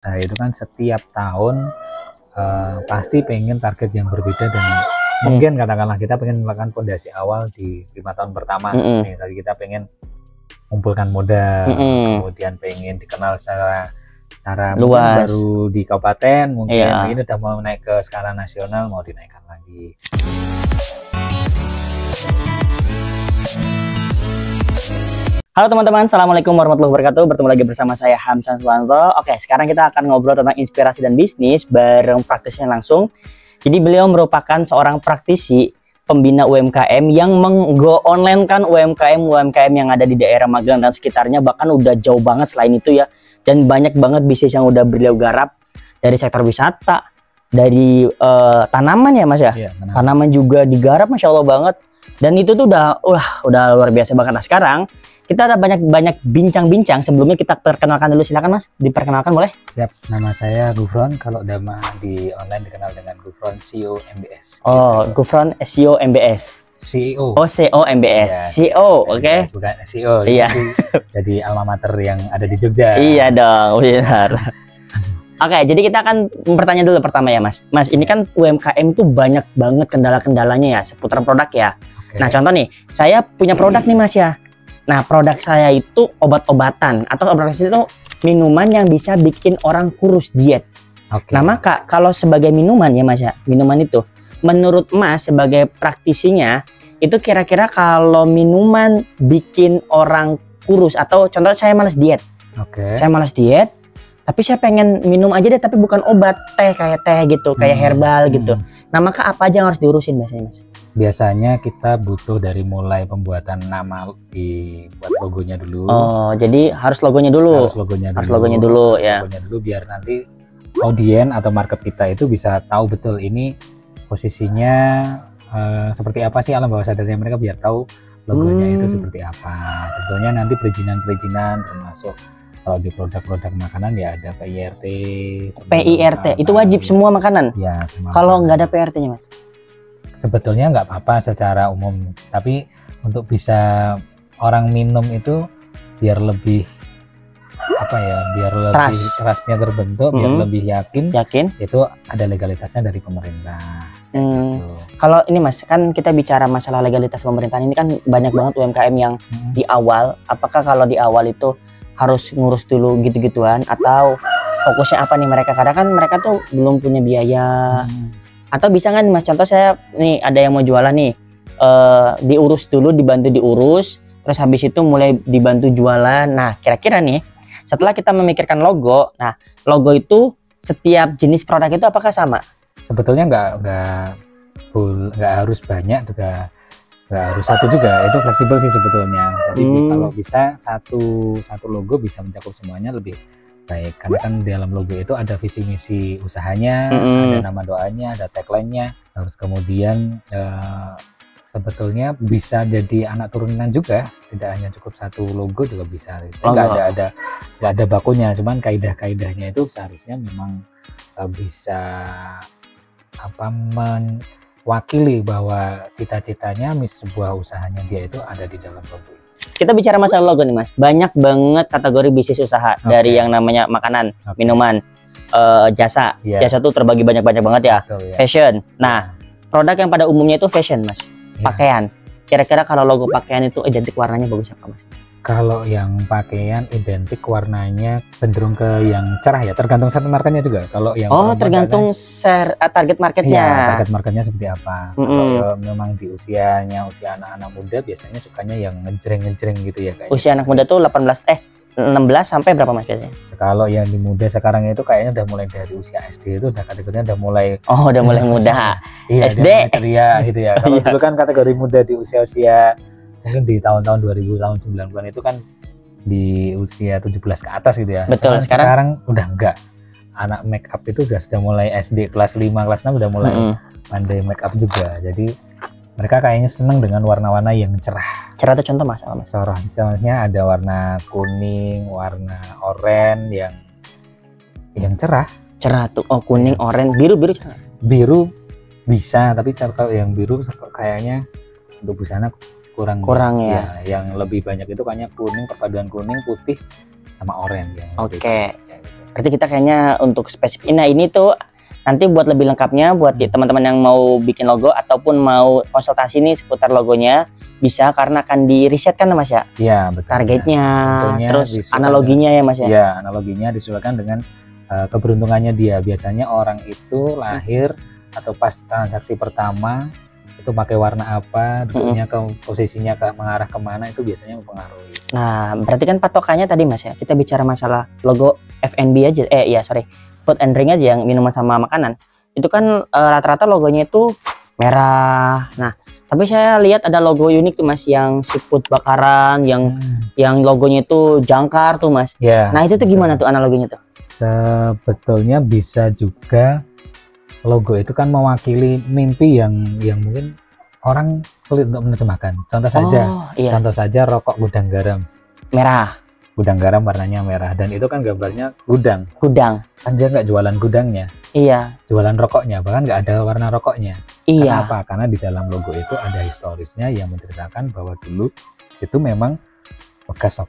Nah itu kan setiap tahun pasti pengen target yang berbeda, dan mungkin katakanlah kita pengen melakukan fondasi awal di 5 tahun pertama. Nih tadi kita pengen mengumpulkan modal, kemudian pengen dikenal secara luas, baru di kabupaten, mungkin ini udah mau naik ke skala nasional, mau dinaikkan lagi. Halo teman-teman, assalamualaikum warahmatullahi wabarakatuh. Bertemu lagi bersama saya Hamsan Suwanto. Oke, sekarang kita akan ngobrol tentang inspirasi dan bisnis bareng praktisnya langsung. Jadi beliau merupakan seorang praktisi pembina UMKM yang menggo online kan UMKM yang ada di daerah Magelang dan sekitarnya, bahkan udah jauh banget selain itu ya. Dan banyak banget bisnis yang udah beliau garap dari sektor wisata, dari tanaman ya Mas ya. Iya, tanaman juga digarap, Masya Allah banget. Dan itu tuh udah luar biasa banget. Nah sekarang kita ada banyak bincang-bincang. Sebelumnya kita perkenalkan dulu, silakan Mas, diperkenalkan boleh? Siap, nama saya Gufron, kalau nama di online dikenal dengan Gufron CEO MBS. Oh, gitu. Gufron CEO MBS. CEO. Oh, CEO MBS. Ya, CEO, oke. Bukan CEO. Iya. Jadi alma mater yang ada di Jogja. Iya dong, benar. Oke, jadi kita akan bertanya dulu pertama ya Mas. Mas, ini kan UMKM tuh banyak banget kendala-kendalanya ya, seputar produk ya. Nah, contoh nih, saya punya produk nih Mas ya. Nah, produk saya itu obat-obatan atau produk itu minuman yang bisa bikin orang kurus diet. Nah, maka kalau sebagai minuman ya Mas ya, minuman itu menurut Mas sebagai praktisinya itu kira-kira kalau minuman bikin orang kurus atau contoh saya malas diet. Saya malas diet, tapi saya pengen minum aja deh tapi bukan obat, kayak teh gitu, kayak herbal gitu. Nah, maka apa aja yang harus diurusin biasanya Mas? Biasanya kita butuh dari mulai pembuatan nama, dibuat logonya dulu. Oh, jadi harus logonya dulu. Harus logonya dulu ya. Logonya dulu biar nanti audien atau market kita itu bisa tahu betul ini posisinya seperti apa sih, alam bawah sadarnya mereka, biar tahu logonya itu seperti apa. Tentunya nanti perizinan termasuk kalau di produk-produk makanan ya ada PIRT. PIRT itu wajib semua makanan? Ya, kalau nggak ada PIRT-nya Mas? Sebetulnya nggak apa-apa secara umum, tapi untuk bisa orang minum itu biar lebih biar lebih trustnya terbentuk, biar lebih yakin itu ada legalitasnya dari pemerintah. Gitu. Kalau ini Mas, kan kita bicara masalah legalitas pemerintahan ini kan banyak banget UMKM yang di awal, apakah kalau di awal itu harus ngurus dulu gitu-gituan atau fokusnya apa nih mereka? Karena kan mereka tuh belum punya biaya. Atau bisa nggak Mas, contoh saya nih ada yang mau jualan nih, diurus dulu, dibantu diurus, terus habis itu mulai dibantu jualan. Nah kira-kira nih setelah kita memikirkan logo, nah logo itu setiap jenis produk itu apakah sama? Sebetulnya nggak harus banyak juga, nggak harus satu juga, itu fleksibel sih sebetulnya. Jadi kalau bisa satu logo bisa mencakup semuanya lebih baik, karena kan di dalam logo itu ada visi misi usahanya, ada nama doanya, ada tagline-nya, terus kemudian sebetulnya bisa jadi anak turunan juga, tidak hanya cukup satu logo juga bisa. Nggak ada bakunya, cuman kaidah-kaidahnya itu seharusnya memang bisa mewakili bahwa cita-citanya sebuah usahanya dia itu ada di dalam logo. Kita bicara masalah logo nih Mas, banyak banget kategori bisnis usaha, dari yang namanya makanan, minuman, jasa. Jasa tuh terbagi banyak banget ya. Fashion. Nah, produk yang pada umumnya itu fashion Mas, pakaian. Kira-kira kalau logo pakaian itu identik warnanya bagus apa Mas? Kalau yang pakaian identik warnanya cenderung ke yang cerah ya, tergantung set marketnya juga. Kalau yang tergantung target marketnya. Iya, target marketnya seperti apa. Kalau memang di usia anak-anak muda biasanya sukanya yang ngejreng gitu ya. Usia anak muda tuh 16 sampai berapa Mas biasanya? Kalau yang di muda sekarang itu kayaknya udah mulai dari usia SD itu udah kategorinya udah mulai. Oh, udah mulai muda. Iya, SD ceria gitu ya. Kalau dulu kan kategori muda di usia mungkin di tahun-tahun 2000, tahun 90-an itu kan di usia 17 ke atas gitu ya. Betul. Sekarang udah enggak. Anak make up itu sudah mulai SD kelas 5, kelas 6 udah mulai pandai make up juga. Jadi mereka kayaknya seneng dengan warna-warna yang cerah. Cerah itu contoh Mas? Contohnya ada warna kuning, warna oranye yang cerah. Cerah tuh, kuning, oranye, biru cerah. Biru bisa, tapi kalau yang biru kayaknya untuk busana kurang ya. Yang lebih banyak itu kayaknya kuning, perpaduan kuning, putih sama oranye. Oke. Berarti kita kayaknya untuk spesifik. Nah ini tuh nanti buat lebih lengkapnya buat teman-teman yang mau bikin logo ataupun mau konsultasi nih seputar logonya bisa, karena akan di riset kan Mas ya. Iya betul. Targetnya, Tentunya terus disesuaikan analoginya ya Mas ya. Iya, analoginya disesuaikan dengan keberuntungannya dia. Biasanya orang itu lahir atau pas transaksi pertama itu pakai warna apa, duduknya ke posisinya mengarah kemana, itu biasanya mempengaruhi. Nah berarti kan patokannya tadi Mas ya, kita bicara masalah logo F&B aja, food and drink aja, yang minuman sama makanan itu kan rata-rata logonya itu merah. Nah tapi saya lihat ada logo unik tuh Mas, yang seafood bakaran, yang logonya itu jangkar tuh Mas. Ya, nah itu tuh gimana tuh analoginya tuh? Sebetulnya bisa juga, logo itu kan mewakili mimpi yang mungkin orang sulit untuk menerjemahkan. Contoh saja rokok gudang garam merah. Gudang garam warnanya merah, dan itu kan gambarnya gudang kan, dia nggak jualan gudangnya, jualan rokoknya, bahkan nggak ada warna rokoknya. Kenapa? Karena di dalam logo itu ada historisnya yang menceritakan bahwa dulu itu memang bekas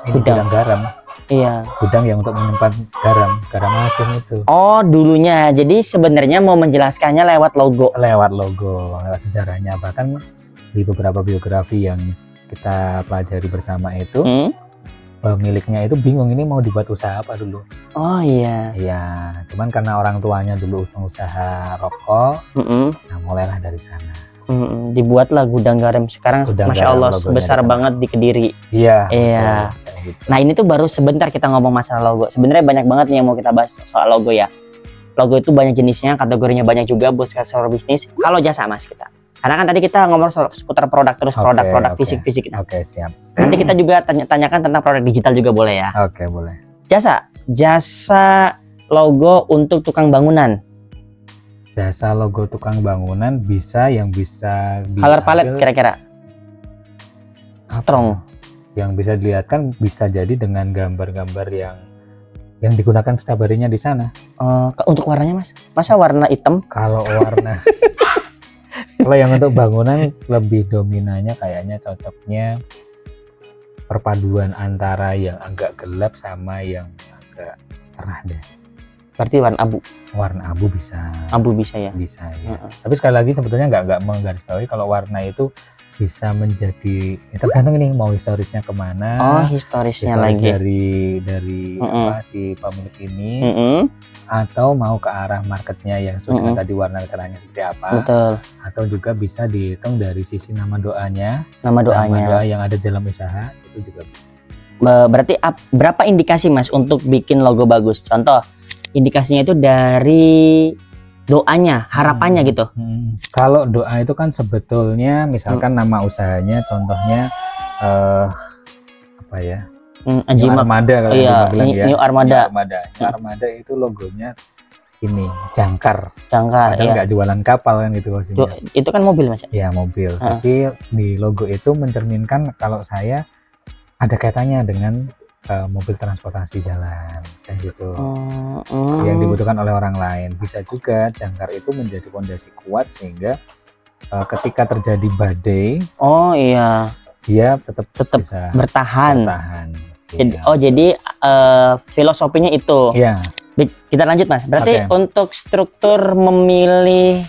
gudang garam. Gudang yang untuk menyimpan garam asin itu. Oh dulunya, jadi sebenarnya mau menjelaskannya lewat logo, lewat sejarahnya. Bahkan di beberapa biografi yang kita pelajari bersama itu, pemiliknya itu bingung ini mau dibuat usaha apa dulu. Cuman karena orang tuanya dulu pengusaha rokok, nah mulailah dari sana. Dibuatlah gudang garam. Sekarang Masya Allah besar banget di Kediri. Betul, gitu. Nah ini tuh baru sebentar kita ngomong masalah logo. Sebenarnya banyak banget nih yang mau kita bahas soal logo ya. Logo itu banyak jenisnya, kategorinya banyak juga buat sektor bisnis. Kalau jasa Mas kita, karena kan tadi kita ngomong seputar produk, terus produk fisik-fisik. Siap. Nanti kita juga tanyakan tentang produk digital juga boleh ya. Boleh. Jasa logo untuk tukang bangunan. Jasa logo tukang bangunan bisa, yang bisa color palette kira-kira strong yang bisa dilihat kan, bisa jadi dengan gambar-gambar yang digunakan setiap harinya di sana. Untuk warnanya Mas, masa warna hitam? Kalau warna kalau yang untuk bangunan lebih dominannya kayaknya cocoknya perpaduan antara yang agak gelap sama yang agak cerah deh. Berarti warna abu bisa. Ya. Bisa ya. Tapi sekali lagi sebetulnya nggak menggarisbawahi kalau warna itu bisa menjadi, tergantung ini mau historisnya kemana. Historisnya lagi dari si pemilik ini, atau mau ke arah marketnya yang sesuai dengan tadi warna cerahnya seperti apa. Betul. Atau juga bisa dihitung dari sisi nama doanya yang ada dalam usaha, itu juga bisa. Berarti berapa indikasi Mas untuk bikin logo bagus? Contoh indikasinya itu dari doanya, harapannya gitu. Kalau doa itu kan sebetulnya misalkan nama usahanya, contohnya apa ya? New Armada kalau bilang ya. New Armada. New Armada itu logonya ini jangkar. Nggak jualan kapal kan gitu maksudnya. Itu kan mobil Mas? Iya mobil. Tapi di logo itu mencerminkan kalau saya ada kaitannya dengan mobil transportasi jalan kayak gitu, yang dibutuhkan oleh orang lain. Bisa juga jangkar itu menjadi fondasi kuat sehingga ketika terjadi badai, dia tetap bisa bertahan. Jadi filosofinya itu. Kita lanjut Mas. Berarti untuk struktur memilih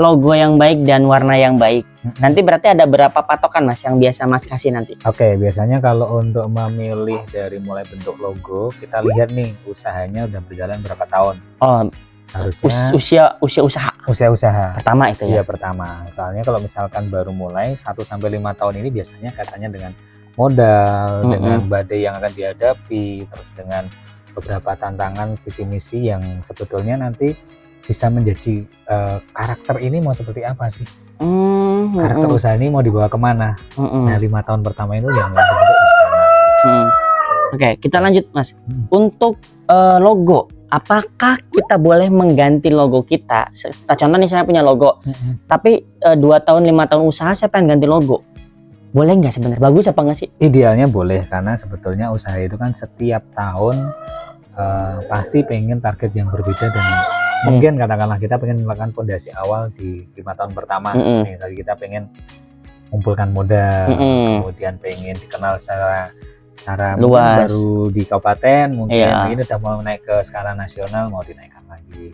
logo yang baik dan warna yang baik, nanti berarti ada berapa patokan Mas yang biasa Mas kasih nanti? Biasanya kalau untuk memilih dari mulai bentuk logo, kita lihat nih usahanya udah berjalan berapa tahun. Harusnya usia usaha pertama itu ya. Pertama. Soalnya kalau misalkan baru mulai 1 sampai 5 tahun ini biasanya katanya dengan modal, dengan badai yang akan dihadapi, terus dengan beberapa tantangan visi misi yang sebetulnya nanti bisa menjadi karakter ini mau seperti apa sih, karakter usaha ini mau dibawa kemana. Nah 5 tahun pertama itu yang bentuk di sana. Kita lanjut Mas. Untuk logo, apakah kita boleh mengganti logo kita? Contoh nih saya punya logo, tapi 2 tahun 5 tahun usaha saya pengen ganti logo, boleh nggak sebenarnya? Bagus apa nggak sih? Idealnya boleh, karena sebetulnya usaha itu kan setiap tahun pasti pengen target yang berbeda, dan mungkin katakanlah kita pengen melakukan fondasi awal di 5 tahun pertama. Tadi kita pengen mengumpulkan modal, kemudian pengen dikenal secara secara Luas. mungkin baru di kabupaten, mungkin Iya. ini udah mau naik ke skala nasional, mau dinaikkan lagi.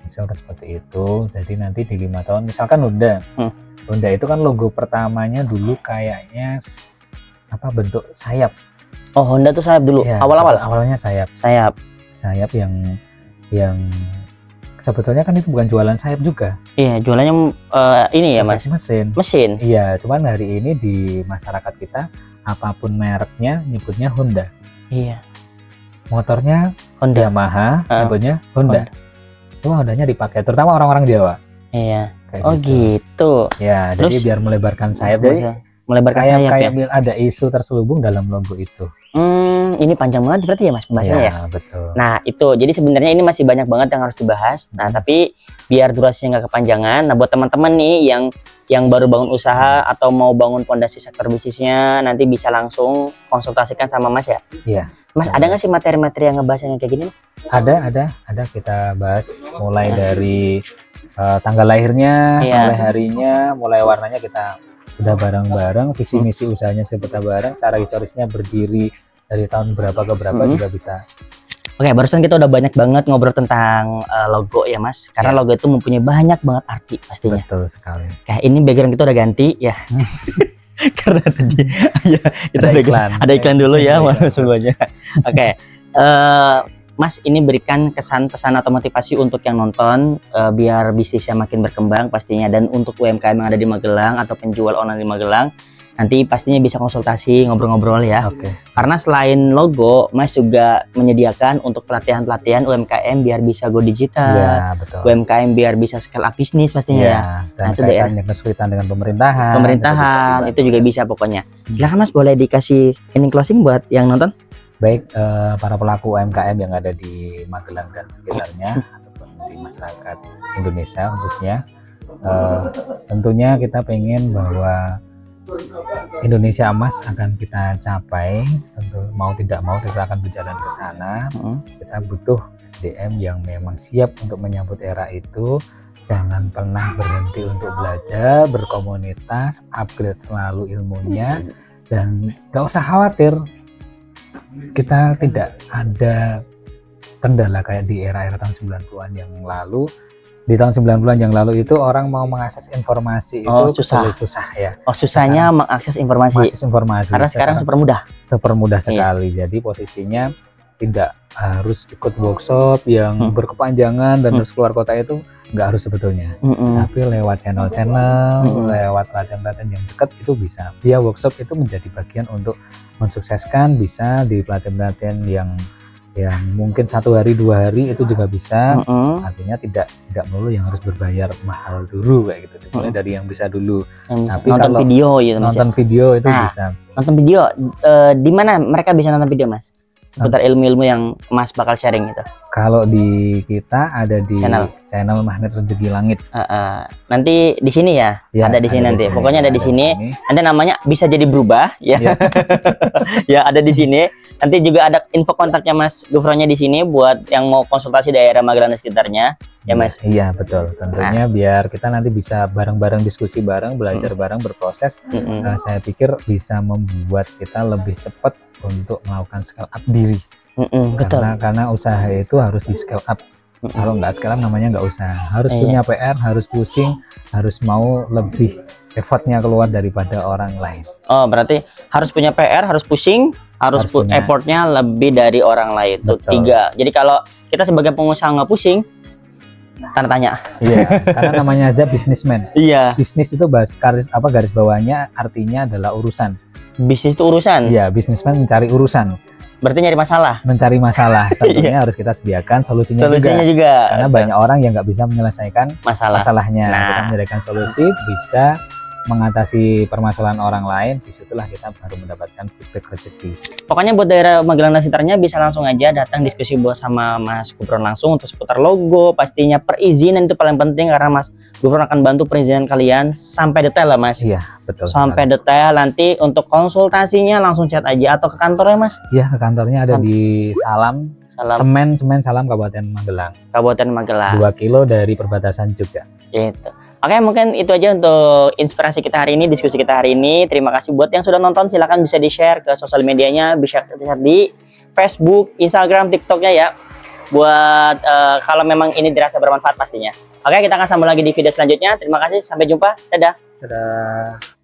Misalkan seperti itu. Jadi nanti di 5 tahun, misalkan Honda. Honda itu kan logo pertamanya dulu kayaknya apa, bentuk sayap. Oh, Honda tuh sayap dulu. Iya, Awal-awal awalnya sayap. sayap. Yang sebetulnya kan itu bukan jualan sayap juga. Iya, jualannya ini ya, Mas. Mesin. Iya, cuman hari ini di masyarakat kita apapun mereknya nyebutnya Honda. Iya. Motornya Honda. Yamaha, nyebutnya Honda. Itu Hondanya dipakai terutama orang-orang Jawa. Iya. Kayak Oh gitu. Ya, Terus, jadi biar melebarkan sayap. jadi Jadi melebarkan kayak sayap ya. ada isu terselubung dalam logo itu. Ini panjang banget berarti ya, Mas, pembahasannya ya. Betul. Nah, itu. Jadi sebenarnya ini masih banyak banget yang harus dibahas. Nah, tapi biar durasinya nggak kepanjangan. Nah, buat teman-teman nih yang baru bangun usaha atau mau bangun fondasi sektor bisnisnya, nanti bisa langsung konsultasikan sama Mas ya. Iya. Mas, ada nggak sih materi-materi yang ngebahasnya kayak gini? Ada kita bahas mulai dari tanggal lahirnya, mulai harinya, mulai warnanya kita udah bareng-bareng, visi misi usahanya seperti bareng, secara historisnya berdiri dari tahun berapa ke berapa juga bisa. Oke, barusan kita udah banyak banget ngobrol tentang logo ya, Mas. Karena logo itu mempunyai banyak banget arti pastinya. Betul sekali. Kayak ini background kita udah ganti ya. Karena tadi ya kita ada iklan dulu ya, semuanya. Oke. Mas, ini berikan kesan, pesan atau motivasi untuk yang nonton biar bisnisnya makin berkembang pastinya, dan untuk UMKM yang ada di Magelang atau penjual online di Magelang nanti pastinya bisa konsultasi, ngobrol-ngobrol ya. Oke. Karena selain logo, Mas juga menyediakan untuk pelatihan-pelatihan UMKM biar bisa go digital. Ya, betul. UMKM biar bisa scale up bisnis pastinya ya. Dan itu kaitannya kesulitan dengan pemerintahan. Itu juga bisa pokoknya. Silakan Mas, boleh dikasih ending closing buat yang nonton. Baik, para pelaku UMKM yang ada di Magelang dan sekitarnya ataupun di masyarakat Indonesia khususnya, tentunya kita pengen bahwa Indonesia emas akan kita capai. Tentu mau tidak mau kita akan berjalan ke sana. Kita butuh SDM yang memang siap untuk menyambut era itu. Jangan pernah berhenti untuk belajar, berkomunitas, upgrade selalu ilmunya, dan gak usah khawatir kita tidak ada kendala kayak di era-era tahun 90-an yang lalu. Di tahun 90-an yang lalu itu orang mau mengakses informasi itu susah ya. Susahnya mengakses informasi. Karena sekarang super mudah sekali. Jadi posisinya tidak harus ikut workshop yang berkepanjangan dan harus keluar kota, itu nggak harus sebetulnya. Tapi lewat channel-channel, lewat pelatihan-pelatihan yang dekat itu bisa. Via workshop itu menjadi bagian untuk mensukseskan, bisa di pelatihan-pelatihan yang mungkin 1 hari 2 hari itu juga bisa. Artinya tidak melulu yang harus berbayar mahal dulu kayak gitu. Mulai dari yang bisa dulu. Tapi nonton video ya, nonton video itu bisa. Nonton video di mana mereka bisa nonton video, Mas? Seputar ilmu-ilmu yang Mas bakal sharing itu. Kalau di kita ada di channel Magnet Rezeki Langit. Nanti di sini ya, ada di sini nanti. Pokoknya ada di sini. Nanti namanya bisa jadi berubah ya. Ya, ada di sini. Nanti juga ada info kontaknya Mas Gufronnya di sini buat yang mau konsultasi daerah Magelang dan sekitarnya. Ya, Mas. Iya, betul. Tentunya biar kita nanti bisa bareng-bareng diskusi bareng, belajar bareng, berproses. Saya pikir bisa membuat kita lebih cepat untuk melakukan scale up diri. Karena usaha itu harus di scale up. Kalau nggak scale up namanya nggak usaha. Harus punya PR, harus pusing, harus mau lebih effortnya keluar daripada orang lain. Oh, berarti harus punya PR, harus pusing, harus effortnya lebih dari orang lain. Itu 3. Jadi kalau kita sebagai pengusaha nggak pusing, tanda tanya. Iya, karena namanya aja businessman. Iya. Bisnis itu garis bawahnya artinya adalah urusan. Bisnis itu urusan. Iya, businessman mencari urusan. Berarti nyari masalah. Mencari masalah. Tentunya harus kita sediakan solusinya juga. Karena banyak orang yang nggak bisa menyelesaikan masalahnya. Kita menyediakan solusi, bisa mengatasi permasalahan orang lain. Disitulah kita baru mendapatkan feedback rezeki. Pokoknya buat daerah Magelang dan sekitarnya bisa langsung aja datang diskusi sama Mas Gufron langsung untuk seputar logo. Pastinya perizinan itu paling penting, karena Mas Gufron akan bantu perizinan kalian sampai detail lah, Mas. Iya, betul. Sampai detail. Nanti untuk konsultasinya langsung chat aja atau ke kantornya, Mas? Iya, ke kantornya ada di Semen Salam, Kabupaten Magelang. 2 kilo dari perbatasan Jogja. Itu. Oke, mungkin itu aja untuk inspirasi kita hari ini, diskusi kita hari ini. Terima kasih buat yang sudah nonton. Silahkan bisa di-share ke sosial medianya, bisa share di Facebook, Instagram, TikToknya ya. Buat kalau memang ini dirasa bermanfaat pastinya. Oke, kita akan sambung lagi di video selanjutnya. Terima kasih, sampai jumpa. Dadah. Dadah.